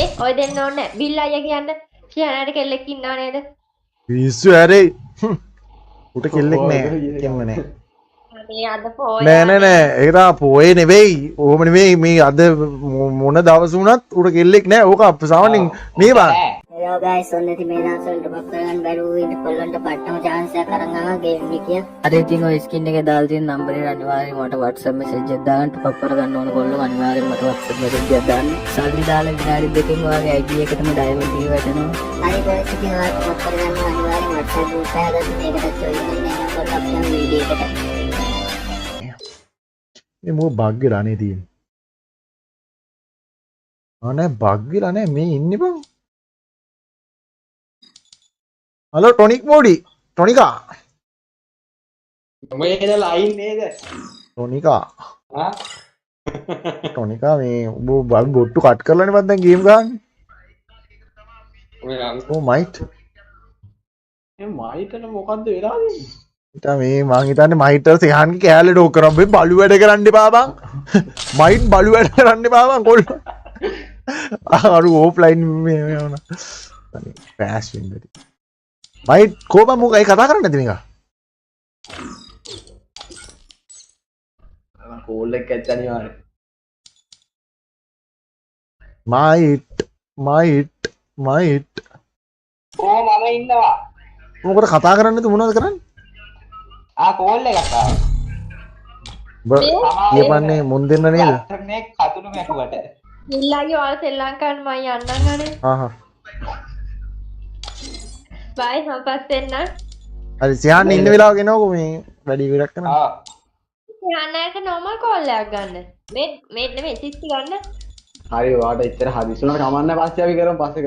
මේ ඔය දෙන්න ඕනේ බිල් අයියා කියන්නේ සියනට කෙල්ලෙක් ඉන්නව නේද? පිස්සු ඇරේ උට කෙල්ලෙක් නෑ කෙම්ම නෑ මේ අද පොය නෑ නෑ නෑ ඒක තමයි පොයේ නෙවෙයි ඕම නෙවෙයි මේ අද මොන දවස් වුණත් උට කෙල්ලෙක් නෑ ඕක සාමාන්‍යයෙන් මේ බා Hello guys, සොන්නති මේ දවස්වලට පක් කරගන්න බැරුව ඉන්න කොල්ලන්ට පට්ටම chance එකක් අරන් ආවා ගේම් එකේ. අර ඉතින් ඔය ස්කින් එකේ දාලා තියෙන නම්බර් එක අනිවාර්යයෙන් මට WhatsApp message එකක් දාගන්න පක් කරගන්න ඕන කොල්ලෝ අනිවාර්යයෙන් මට WhatsApp message එකක් දාන්න. සල්ලි දාලා විනාඩි දෙකකින් ඔයාගේ ID එකටම diamond එක වැටෙනවා. හරි guys ඉතින් ඔයාලට පක් කරගන්න අනිවාර්යයෙන් WhatsApp group එක හදාගන්න ඒකට join වෙන්න ඕන කොට අපේ වීඩියෝ එකට. මේ මොකක් බග් වෙලා නේ තියෙන්නේ අනේ බග් වෙලා නෑ මේ ඉන්නේ බං හලෝ ටොනික් මෝඩි ටොනිකා මේක ලයින් නේද? ටොනිකා ආ ටොනිකා මේ ඔබ බොට්ටු කට් කරලානේ මම දැන් ගේම් ගහන්නේ ඔය ඕ මයිට් මයිටට මොකද්ද වෙලා තියෙන්නේ? ඉතින් මේ මං හිතන්නේ මයිට් සෙහන්ගේ කෑල්ලේ ඩෝක් කරන් මේ බලු වැඩ කරන්න එපා බං මයිට් බලු වැඩ කරන්න එපා බං කොල්ල අර ඕෆ්ලයින් මේ වුණා අනේ ක්‍රෑෂ් වෙන්නේ මයිට් කොහොම මොකයි කතා කරන්නේ නැති මේක කෝල් එක ඇත්ත අනිවාර්යයෙන්. මයිට් ඕ මම ඉන්නවා. මොකද කතා කරන්නේ තු මොනවද කරන්නේ ආ කෝල් එකක් ආවා. කියපන්නේ මුන් දෙන්න නේද නේ කතුණු මැකුවට. බිල්ලාගේ ඔයාලා ශ්‍රී ලංකාවට මම යන්නම් ගනේ. හා බයි සම්පස් වෙන්න. හරි සියන් ඉන්න වෙලාවක එනකො මේ වැඩි ඉවරක් කරන්න ආ සියන්නට normal call එකක් ගන්න. මේ නෙමෙයි 60 ගන්න. හරි වාට ඉතර හදිස්සුනට කමන්න පස්සේ අපි කරමු පස්සේ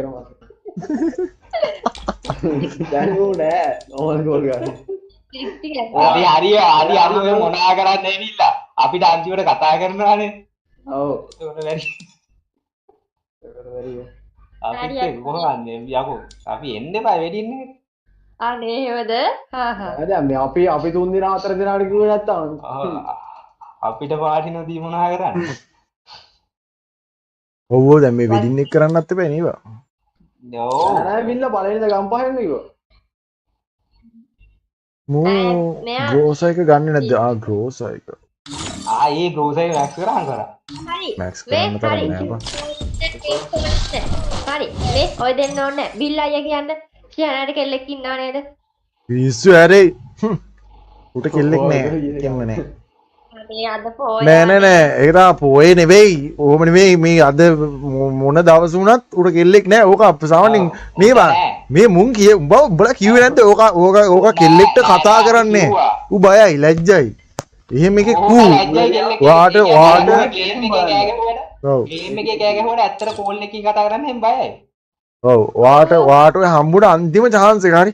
දැන් නෑ නෝමල් කෝල් ගන්න. 60 ගන්න. හරි ඔය මොනා කරන්නේ ඇවිල්ලා අපිට අන්තිමට කතා කරනවානේ. ඔව් ඒක වැඩි. අපිට කොහොමද යකෝ අපි එන්න එපා වෙඩින්නේ. අනේ හේවද? හා. දැන් මේ අපි 3 දින 4 දිනාට කිව්වේ නැත්තම් අපිට පාටි නොදී මොනා කරන්නේ. ඔව් දැන් මේ වෙඩින් එක කරන්නත් එපා නේද නෝ නෑ බිල්ල බලන්නේ ගම්පහෙන්න කිව්වා. ග්‍රෝස එක ගන්න නැද්ද ග්‍රෝස එක ඒ ග්‍රෝස එක මැක්ස් කරන් කරා. හරි. මැක්ස් කරන්න තරම් නෑ බං හරි. මේ ඔය දෙන්න ඕනේ බිල් අයියා කියන්නේ සියනට කෙල්ලෙක් ඉන්නව නේද? පිස්සු ඇරේ උට කෙල්ලෙක් නෑ කෙම්ම නෑ මේ අද පොය නෑ නෑ නෑ ඒක තමයි පොයේ නෙවෙයි ඕම නෙවෙයි මේ අද මොන දවස් වුණත් උට කෙල්ලෙක් නෑ ඕක සාමාන්‍යයෙන් මේ බා මේ මුන් කිය උඹලා කිව්වේ නැද්ද ඕක කෙල්ලෙක්ට කතා කරන්නේ ඌ බයයි ලැජ්ජයි එහෙම එකේ කූ වාට ගේම් එකේ කෑ ගැහුවට ඇත්තට කෝල් එකකින් කතා කරන්න එහෙම බයයි. ඔව් වාට ඔය හම්බුණ අන්තිම chance එක හරි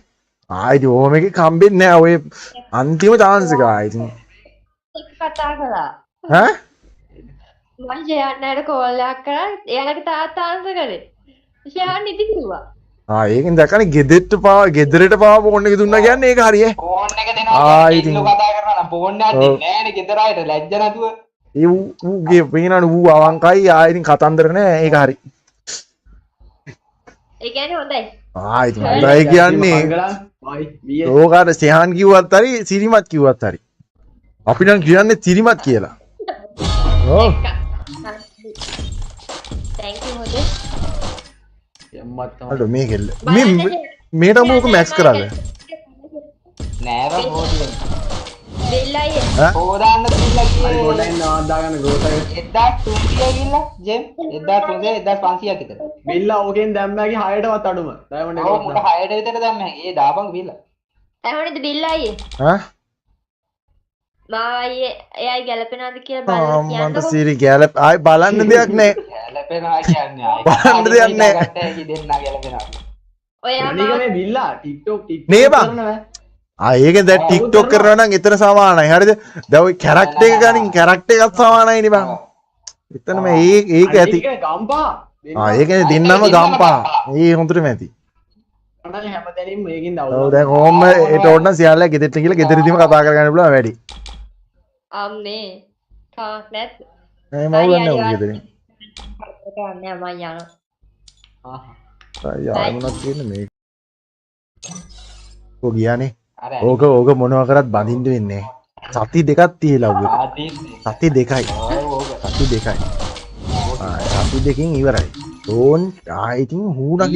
ආයිති ඕම එකේ කම්බෙන්නේ නෑ ඔය අන්තිම chance එක ආයිති කතා කළා. ඈ මම සියන්නට කෝල් එකක් කරා එයාලගේ තාත්තා ආන්සර් කරේ. සියන්න ඉති කිව්වා. ඒකෙන් දැකනේ ගෙදරට පාව ෆෝන් එක දුන්නා කියන්නේ ඒක හරිය ෆෝන් එක දෙනවා ඉතින් කතා කරනවා නම් ෆෝන් එකක් දෙන්නේ නෑනේ ගෙදර ආයෙත් ලැජ්ජ නැතුව. ඒ ඌගේ පේනවනේ ඌ අවංකයි ආයෙත් කතන්දර නෑ ඒක හරි ඒ කියන්නේ හොඳයි. ඉතින් හොඳයි කියන්නේ ඕකට සෙහන් කිව්වත් හරි සිරිමත් කිව්වත් හරි අපි නම් කියන්නේ සිරිමත් කියලා ඔව් thank you හොඳේ. අර මේ කෙල්ල මේට මොක මැක්ස් කරාද නෑ බං හොදේ. බිල් අයියා හොදාන්න දෙilla කියේ. ගොඩෙන් නාදාගන්න ගෝත 1200 ගිල්ලා ජෙම් 1300 1500ක් විතර. බිල්ලා ඕකෙන් දැම්මගේ 6ටවත් අඩුම. ඩයමන්ඩ් එක. ඔව් මොක 6ට විතර දැම්ම. ඒ දාපන් බිල්ලා. ඇහුණේද බිල් අයියා? ඈ මායේ එයයි ගැලපෙනවද කියලා බලන්න මන්ට කියන්නකෝ. සිරි ගැලප් ආයි බලන්න දෙයක් නෑ ගැලපෙනවා කියන්නේ ආයි. බලන්න දෙයක් නෑ. ගැටේ දෙන්න ගැලපෙනවා. ඔයා මේ බිල්ලා TikTok නේ බං ඒකෙන් දැන් TikTok කරනවා නම් එතන සමානයි හරිද දැන් ඔය කැරක්ටර් එක ගනින් කැරක්ටර් එකත් සමානයි නේ බං එතනම ඒක ඇති ගම්පා ඒකනේ දෙන්නම ගම්පා ඒ හොඳටම ඇති අනේ හැමතැනින්ම මේකින් ඔව් දැන් ඕම ඒට ඕන නම් සියල්ලා ගෙදරට ගිහලා ගෙදරදීම කතා කරගන්න පුළුවන් වැඩි අම්මේ තාක් නැත්. මේ මව් ගන්න ඕක ගෙදරින් කරන්නේ මම යනවා. ආය මොනවද කියන්නේ මේ ඔය ගියානේ අර ඕක මොනවා කරත් බඳින්න වෙන්නේ සති දෙකක් තියලා උගේ සති දෙකයි සති දෙකයි සති දෙකකින් ඉවරයි ඕන් ආ ඉතින් හූනා